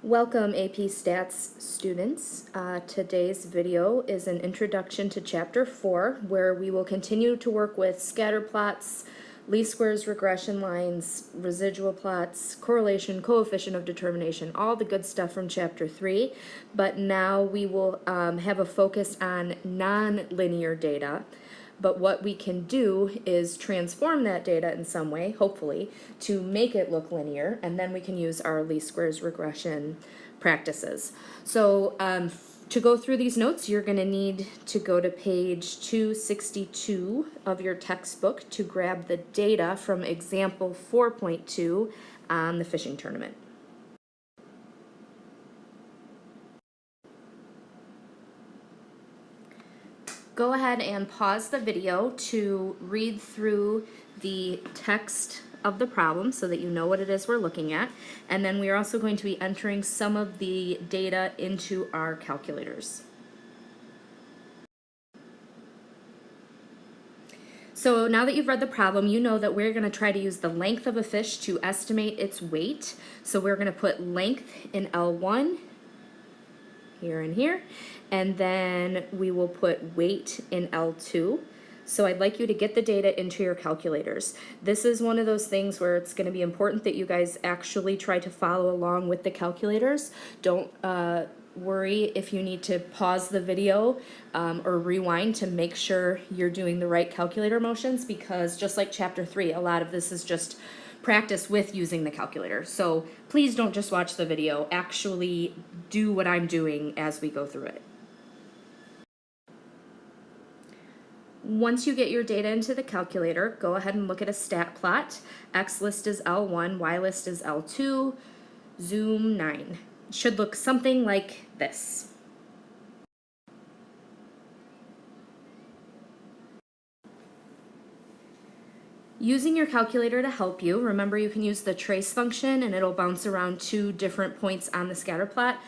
Welcome AP Stats students. Today's video is an introduction to Chapter 4, where we will continue to work with scatter plots, least squares, regression lines, residual plots, correlation, coefficient of determination, all the good stuff from Chapter 3. But now we will have a focus on non-linear data. But what we can do is transform that data in some way, hopefully, to make it look linear, and then we can use our least squares regression practices. So to go through these notes, you're going to need to go to page 262 of your textbook to grab the data from example 4.2 on the fishing tournament. Go ahead and pause the video to read through the text of the problem so that you know what it is we're looking at. And then we are also going to be entering some of the data into our calculators. So now that you've read the problem, you know that we're going to try to use the length of a fish to estimate its weight. So we're going to put length in L1, here and here, and then we will put weight in L2. So I'd like you to get the data into your calculators. This is one of those things where it's going to be important that you guys actually try to follow along with the calculators. Don't worry if you need to pause the video or rewind to make sure you're doing the right calculator motions, because just like Chapter 3, a lot of this is just practice with using the calculator. So please don't just watch the video, actually do what I'm doing as we go through it. Once you get your data into the calculator, go ahead and look at a stat plot. X list is L1, Y list is L2, zoom 9. It should look something like this. Using your calculator to help you, remember you can use the trace function and it'll bounce around 2 different points on the scatter plot.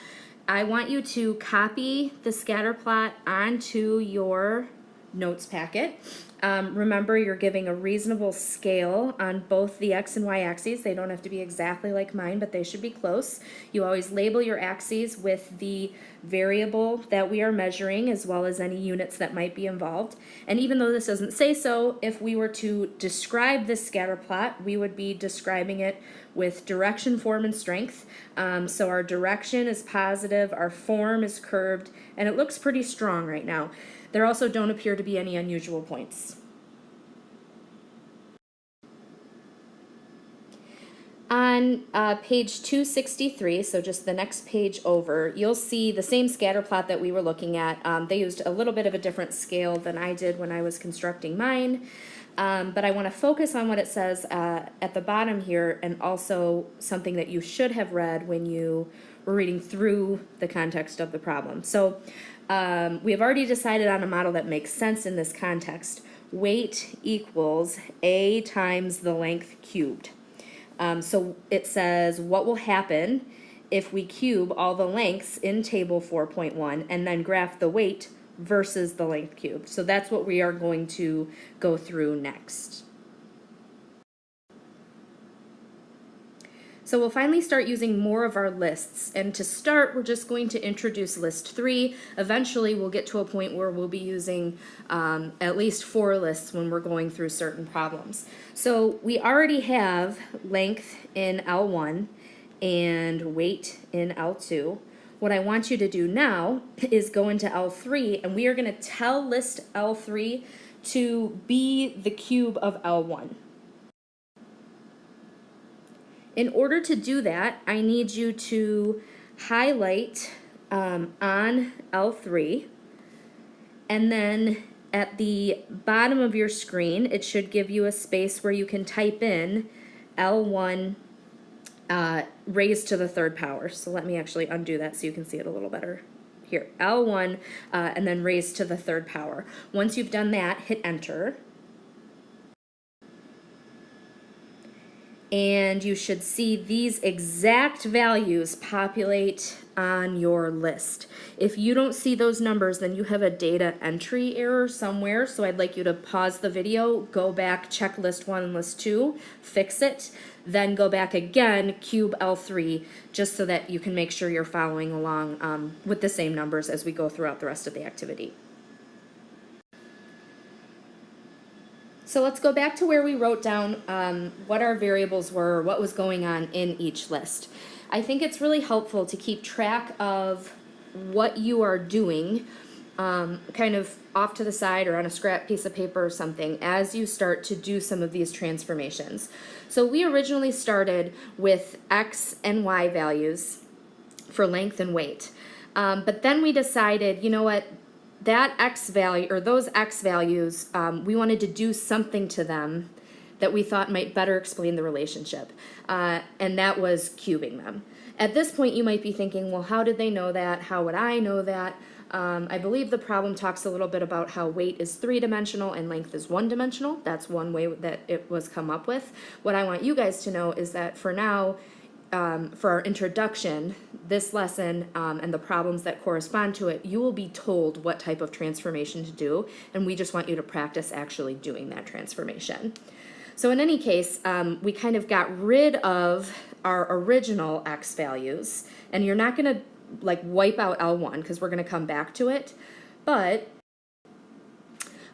I want you to copy the scatter plot onto your notes packet. Remember, you're giving a reasonable scale on both the X and Y axes. They don't have to be exactly like mine, but they should be close. You always label your axes with the variable that we are measuring, as well as any units that might be involved. And even though this doesn't say so, if we were to describe this scatter plot, we would be describing it with direction, form, and strength. So our direction is positive, our form is curved, and it looks pretty strong right now. There also don't appear to be any unusual points. On page 263, so just the next page over, you'll see the same scatter plot that we were looking at. They used a little bit of a different scale than I did when I was constructing mine. But I want to focus on what it says at the bottom here, and also something that you should have read when you were reading through the context of the problem. So we have already decided on a model that makes sense in this context. Weight equals A times the length cubed. So it says what will happen if we cube all the lengths in table 4.1 and then graph the weight versus the length cubed. So that's what we are going to go through next. So we'll finally start using more of our lists, and to start we're just going to introduce list 3. Eventually we'll get to a point where we'll be using at least 4 lists when we're going through certain problems. So we already have length in L1 and weight in L2. What I want you to do now is go into L3, and we are going to tell list L3 to be the cube of L1. In order to do that, I need you to highlight on L3, and then at the bottom of your screen, it should give you a space where you can type in L1 raised to the 3rd power. So let me actually undo that so you can see it a little better. Here, L1 and then raised to the 3rd power. Once you've done that, hit enter. and you should see these exact values populate on your list. If you don't see those numbers, then you have a data entry error somewhere, so I'd like you to pause the video, go back, check list 1 and list 2, fix it, then go back again, cube L3, just so that you can make sure you're following along with the same numbers as we go throughout the rest of the activity. So let's go back to where we wrote down what our variables were, what was going on in each list. I think it's really helpful to keep track of what you are doing kind of off to the side or on a scrap piece of paper or something as you start to do some of these transformations. So we originally started with X and Y values for length and weight. But then we decided, you know what, that X value or those X values, we wanted to do something to them that we thought might better explain the relationship, and that was cubing them. At this point, you might be thinking, well, how did they know that? How would I know that? I believe the problem talks a little bit about how weight is 3-dimensional and length is 1-dimensional. That's one way that it was come up with. What I want you guys to know is that for now, for our introduction, this lesson and the problems that correspond to it, you will be told what type of transformation to do, and we just want you to practice actually doing that transformation. So in any case, we kind of got rid of our original X values, and you're not going to like wipe out L1 because we're going to come back to it, but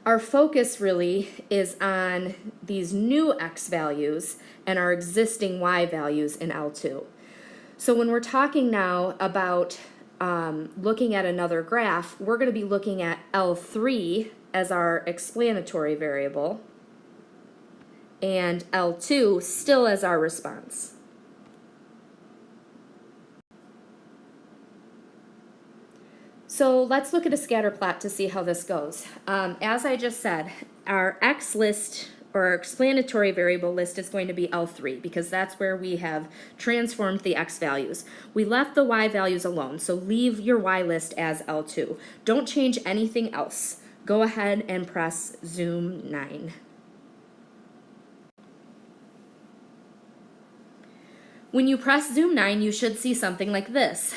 our focus really is on these new X values and our existing Y values in L2. So when we're talking now about looking at another graph, we're going to be looking at L3 as our explanatory variable and L2 still as our response. So let's look at a scatter plot to see how this goes. As I just said, our X list or our explanatory variable list is going to be L3 because that's where we have transformed the X values. We left the Y values alone, so leave your Y list as L2. Don't change anything else. Go ahead and press Zoom 9. When you press Zoom 9, you should see something like this.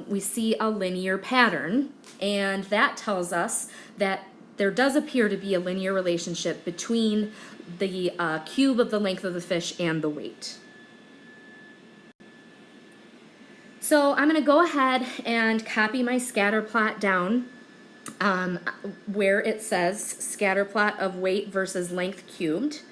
We see a linear pattern, and that tells us that there does appear to be a linear relationship between the cube of the length of the fish and the weight. So I'm going to go ahead and copy my scatter plot down where it says scatter plot of weight versus length cubed.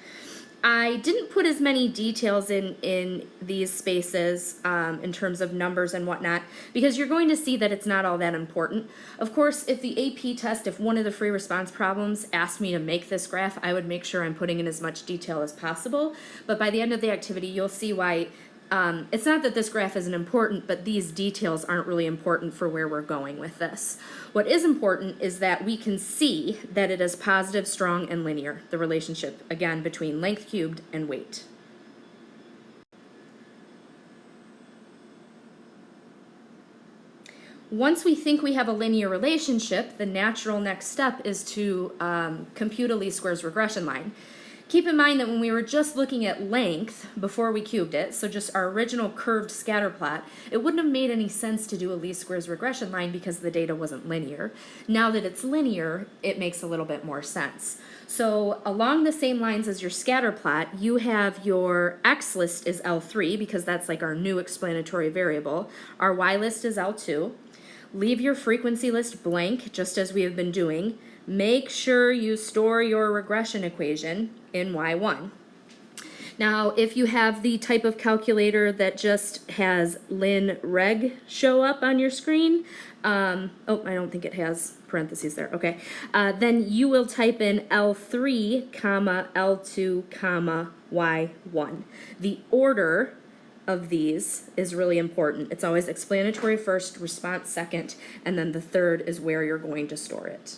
I didn't put as many details in these spaces in terms of numbers and whatnot because you're going to see that it's not all that important. Of course, if the AP test, if one of the free response problems asked me to make this graph, I would make sure I'm putting in as much detail as possible. But by the end of the activity, you'll see why it's not that this graph isn't important, but these details aren't really important for where we're going with this. What is important is that we can see that it is positive, strong, and linear, the relationship, again, between length cubed and weight. Once we think we have a linear relationship, the natural next step is to compute a least squares regression line. Keep in mind that when we were just looking at length before we cubed it, so just our original curved scatter plot, it wouldn't have made any sense to do a least squares regression line because the data wasn't linear. Now that it's linear, it makes a little bit more sense. So along the same lines as your scatter plot, you have your X list is L3 because that's like our new explanatory variable. Our Y list is L2. Leave your frequency list blank, just as we have been doing. Make sure you store your regression equation in Y1. Now, if you have the type of calculator that just has linreg show up on your screen, oh, I don't think it has parentheses there, okay, then you will type in L3, comma, L2, comma, Y1. The order of these is really important. It's always explanatory first, response second, and then the third is where you're going to store it.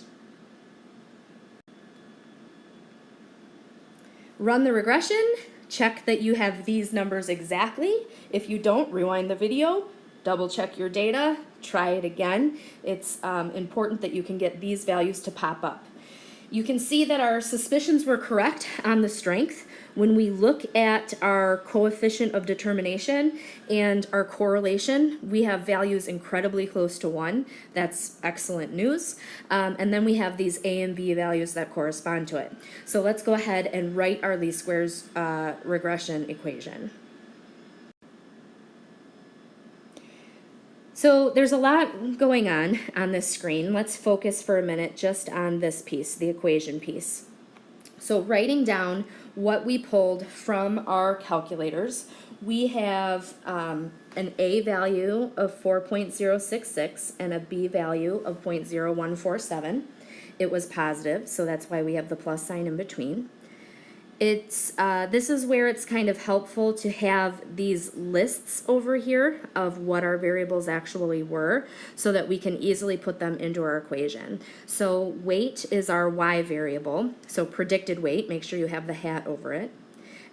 Run the regression, check that you have these numbers exactly. If you don't, rewind the video, double check your data, try it again. It's important that you can get these values to pop up. You can see that our suspicions were correct on the strength. When we look at our coefficient of determination and our correlation, we have values incredibly close to 1. That's excellent news. And then we have these A and B values that correspond to it. So let's go ahead and write our least squares regression equation. So there's a lot going on this screen. Let's focus for a minute just on this piece, the equation piece. So writing down what we pulled from our calculators, we have an A value of 4.066 and a B value of 0.0147. It was positive, so that's why we have the plus sign in between. This is where it's kind of helpful to have these lists over here of what our variables actually were so that we can easily put them into our equation. So weight is our Y variable, so predicted weight, make sure you have the hat over it.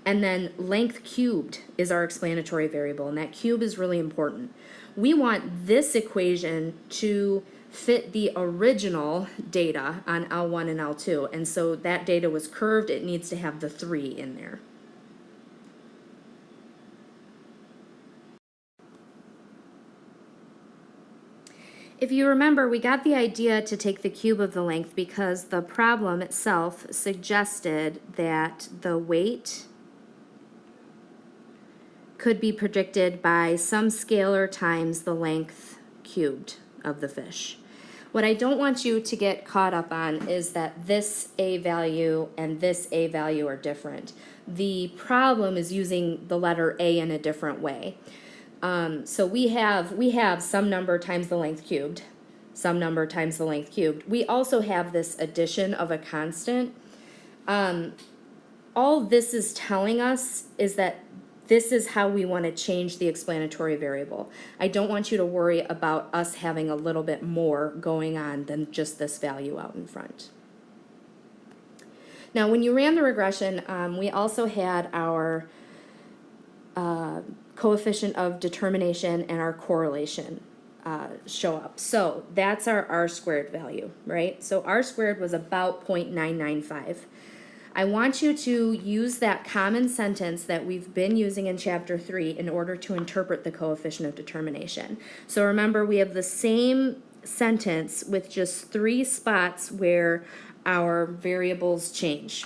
And then length cubed is our explanatory variable, and that cube is really important. We want this equation to fit the original data on L1 and L2, and so that data was curved. It needs to have the 3 in there. If you remember, we got the idea to take the cube of the length because the problem itself suggested that the weight could be predicted by some scalar times the length cubed of the fish. What I don't want you to get caught up on is that this A value and this A value are different. The problem is using the letter A in a different way. So we have some number times the length cubed, some number times the length cubed. We also have this addition of a constant. All this is telling us is that this is how we want to change the explanatory variable. I don't want you to worry about us having a little bit more going on than just this value out in front. Now, when you ran the regression, we also had our coefficient of determination and our correlation show up. So that's our R squared value, right? So R squared was about 0.995. I want you to use that common sentence that we've been using in Chapter 3 in order to interpret the coefficient of determination. So remember, we have the same sentence with just 3 spots where our variables change.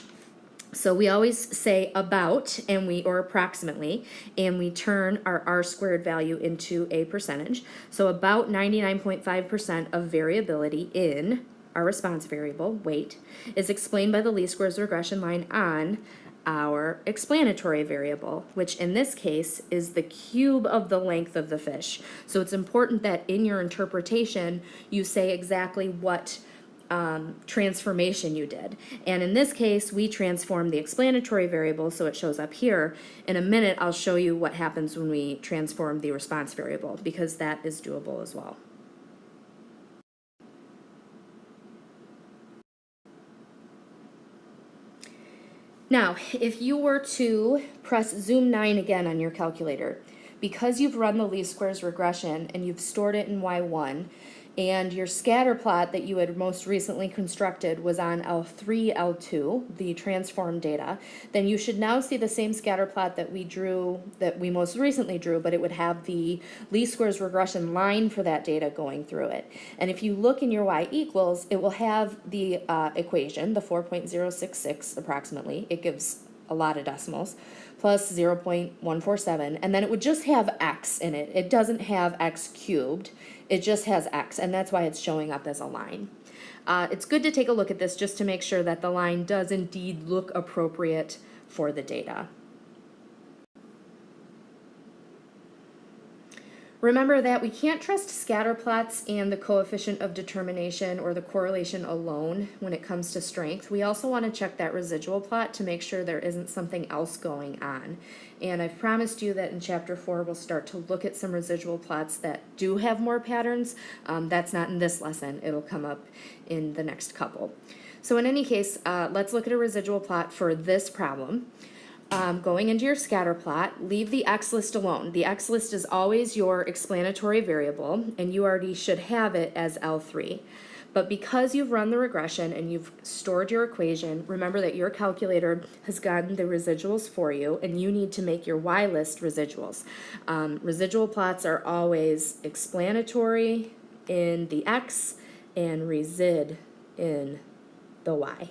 So we always say about or approximately, and we turn our R squared value into a percentage. So about 99.5% of variability in our response variable, weight, is explained by the least squares regression line on our explanatory variable, which in this case is the cube of the length of the fish. So it's important that in your interpretation you say exactly what transformation you did. And in this case, we transformed the explanatory variable so it shows up here. In a minute, I'll show you what happens when we transform the response variable, because that is doable as well. Now, if you were to press zoom 9 again on your calculator, because you've run the least squares regression and you've stored it in Y1, and your scatter plot that you had most recently constructed was on L3, L2, the transformed data, then you should now see the same scatter plot that we most recently drew, but it would have the least squares regression line for that data going through it. And if you look in your Y equals, it will have the equation, the 4.066 approximately. It gives a lot of decimals, plus 0.147, and then it would just have x in it. It doesn't have x cubed, it just has x, and that's why it's showing up as a line. It's good to take a look at this just to make sure that the line does indeed look appropriate for the data. Remember that we can't trust scatter plots and the coefficient of determination or the correlation alone when it comes to strength. We also want to check that residual plot to make sure there isn't something else going on. And I've promised you that in Chapter 4 we'll start to look at some residual plots that do have more patterns. That's not in this lesson. It'll come up in the next couple. So in any case, let's look at a residual plot for this problem. Going into your scatter plot, leave the x-list alone. The x-list is always your explanatory variable, and you already should have it as L3. But because you've run the regression and you've stored your equation, remember that your calculator has gotten the residuals for you, and you need to make your y-list residuals. Residual plots are always explanatory in the x and resid in the y.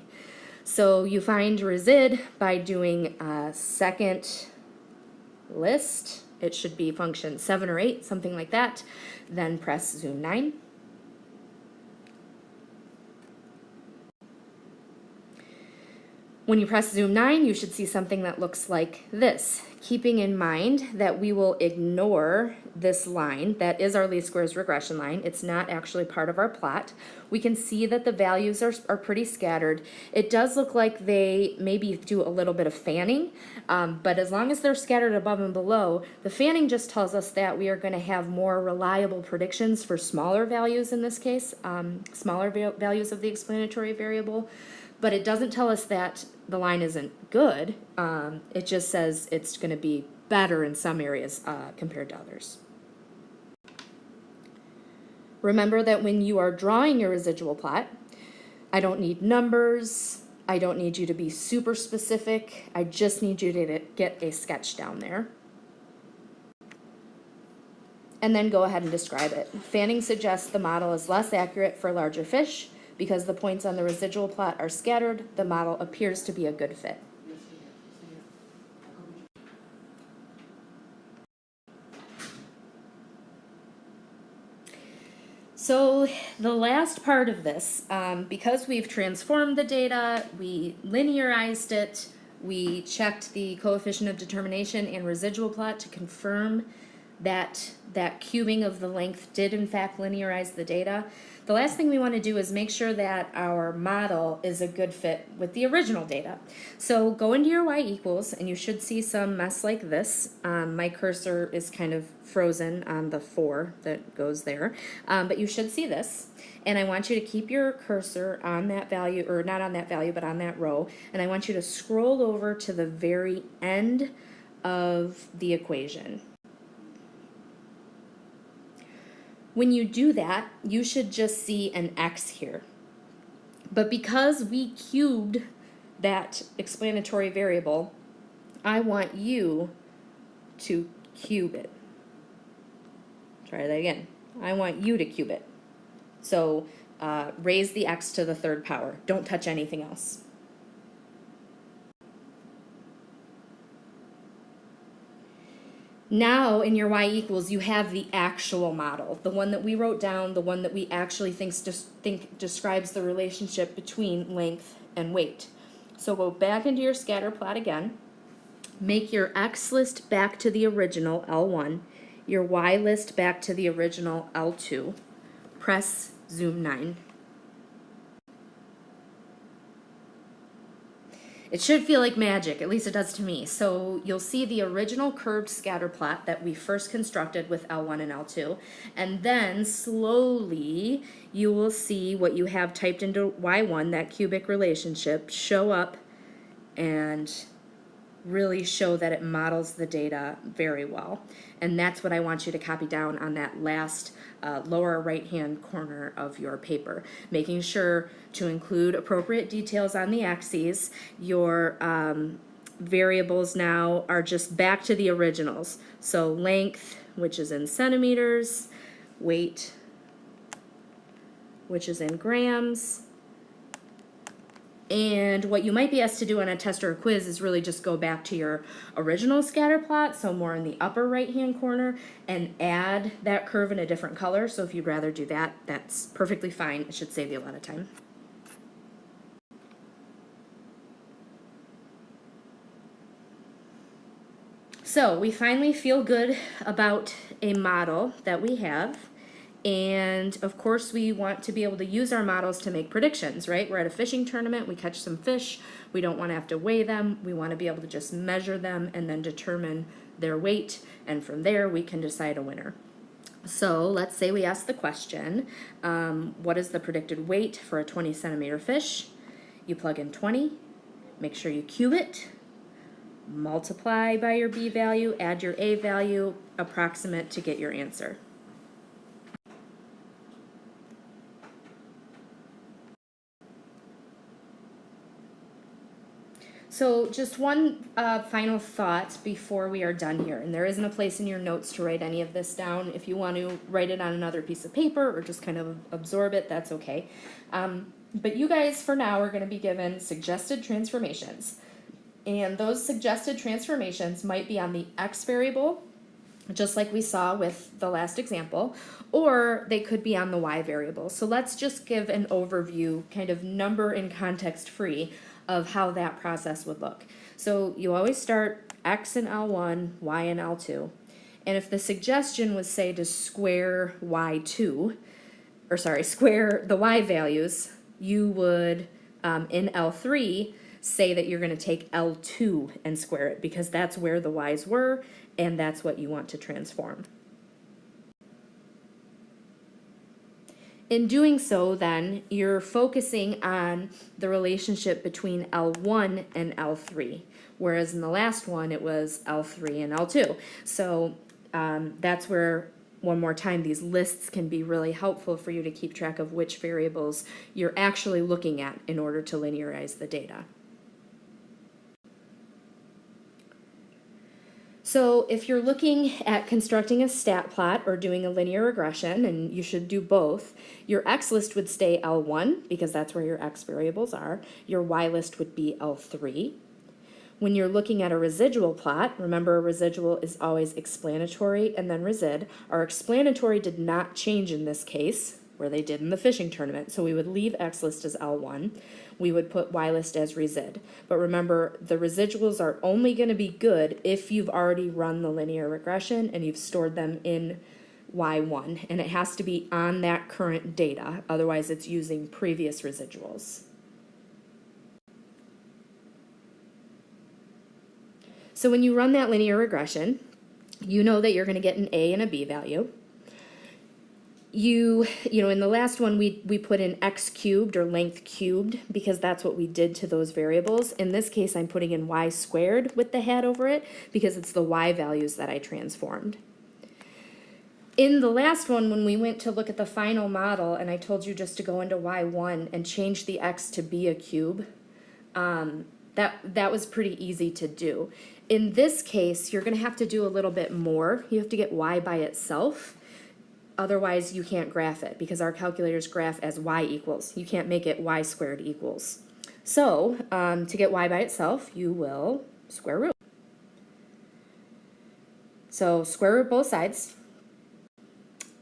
So you find resid by doing a second list. It should be function 7 or 8, something like that. Then press zoom 9. When you press zoom 9, you should see something that looks like this, keeping in mind that we will ignore this line. That is our least squares regression line. It's not actually part of our plot. We can see that the values are pretty scattered. It does look like they maybe do a little bit of fanning, but as long as they're scattered above and below, the fanning just tells us that we are going to have more reliable predictions for smaller values in this case, smaller values of the explanatory variable. But it doesn't tell us that the line isn't good. It just says it's going to be better in some areas compared to others. Remember that when you are drawing your residual plot, I don't need numbers. I don't need you to be super specific. I just need you to get a sketch down there. And then go ahead and describe it. Fanning suggests the model is less accurate for larger fish. Because the points on the residual plot are scattered, the model appears to be a good fit. So the last part of this, because we've transformed the data, we linearized it, we checked the coefficient of determination and residual plot to confirm that that cubing of the length did in fact linearize the data. The last thing we want to do is make sure that our model is a good fit with the original data. So go into your y equals, and you should see some mess like this. My cursor is kind of frozen on the 4 that goes there, but you should see this. And I want you to keep your cursor on that value, or not on that value, but on that row, and I want you to scroll over to the very end of the equation. When you do that, you should just see an X here. But because we cubed that explanatory variable, I want you to cube it. Try that again. I want you to cube it. So raise the X to the 3rd power. Don't touch anything else. Now in your y equals, you have the actual model, the one that we wrote down, the one that we actually think describes the relationship between length and weight. So go back into your scatter plot again, make your X list back to the original L1, your Y list back to the original L2, press zoom 9. It should feel like magic, at least it does to me. So you'll see the original curved scatter plot that we first constructed with L1 and L2, and then slowly you will see what you have typed into Y1, that cubic relationship, show up and really show that it models the data very well. And that's what I want you to copy down on that last lower right-hand corner of your paper, making sure to include appropriate details on the axes. Your variables now are just back to the originals. So length, which is in centimeters, weight, which is in grams. And what you might be asked to do on a test or a quiz is really just go back to your original scatter plot, so more in the upper right-hand corner, and add that curve in a different color. So if you'd rather do that, that's perfectly fine. It should save you a lot of time. So we finally feel good about a model that we have. And of course we want to be able to use our models to make predictions, right? We're at a fishing tournament, we catch some fish, we don't want to have to weigh them, we want to be able to just measure them and then determine their weight, and from there we can decide a winner. So let's say we ask the question, what is the predicted weight for a 20 centimeter fish? You plug in 20, make sure you cube it, multiply by your B value, add your A value, approximate to get your answer. So just one final thought before we are done here, and there isn't a place in your notes to write any of this down. If you want to write it on another piece of paper or just kind of absorb it, that's okay. But you guys, for now, are going to be given suggested transformations. And those suggested transformations might be on the x variable, just like we saw with the last example, or they could be on the y variable. So let's just give an overview, kind of number and context free, of how that process would look. So you always start x in L1, y in L2. And if the suggestion was, say, to square y2, or sorry, square the y values, you would, in L3, say that you're going to take L2 and square it, because that's where the y's were, and that's what you want to transform. In doing so, then, you're focusing on the relationship between L1 and L3, whereas in the last one, it was L3 and L2. So that's where, one more time, these lists can be really helpful for you to keep track of which variables you're actually looking at in order to linearize the data. So if you're looking at constructing a stat plot or doing a linear regression, and you should do both, your x list would stay L1 because that's where your x variables are. Your y list would be L3. When you're looking at a residual plot, remember a residual is always explanatory and then resid. Our explanatory did not change in this case, where they did in the fishing tournament. So we would leave x list as L1. We would put y list as resid. But remember, the residuals are only going to be good if you've already run the linear regression and you've stored them in y1. And it has to be on that current data. Otherwise, it's using previous residuals. So when you run that linear regression, you know that you're going to get an a and a b value. You know, in the last one, we put in x cubed or length cubed because that's what we did to those variables. In this case, I'm putting in y squared with the hat over it because it's the y values that I transformed. In the last one, when we went to look at the final model and I told you just to go into y1 and change the x to be a cube, that was pretty easy to do. In this case, you're going to have to do a little bit more. You have to get y by itself. Otherwise, you can't graph it because our calculators graph as y equals. You can't make it y squared equals. So to get y by itself, you will square root. So square root both sides.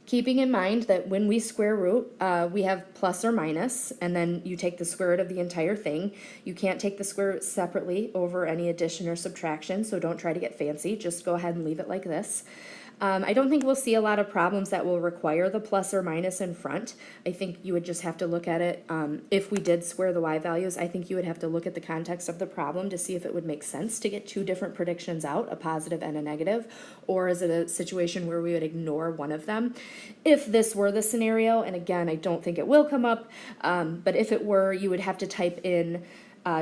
Keeping in mind that when we square root, we have plus or minus, and then you take the square root of the entire thing. You can't take the square root separately over any addition or subtraction, so don't try to get fancy. Just go ahead and leave it like this. I don't think we'll see a lot of problems that will require the plus or minus in front. I think you would just have to look at it. If we did square the y values, I think you would have to look at the context of the problem to see if it would make sense to get two different predictions out, a positive and a negative, or is it a situation where we would ignore one of them? If this were the scenario, and again, I don't think it will come up, but if it were, you would have to type in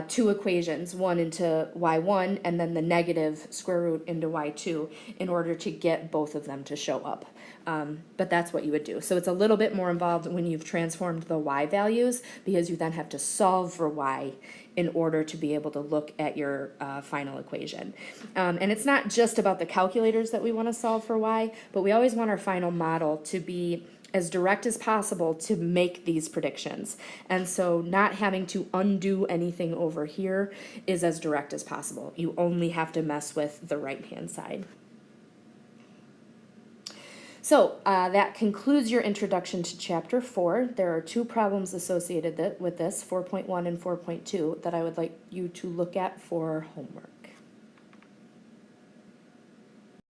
two equations, one into y1 and then the negative square root into y2 in order to get both of them to show up. But that's what you would do. So it's a little bit more involved when you've transformed the y values because you then have to solve for y in order to be able to look at your final equation. And it's not just about the calculators that we want to solve for y, but we always want our final model to be as direct as possible to make these predictions. And so not having to undo anything over here is as direct as possible. You only have to mess with the right-hand side. So that concludes your introduction to Chapter 4. There are two problems associated with this, 4.1 and 4.2, that I would like you to look at for homework.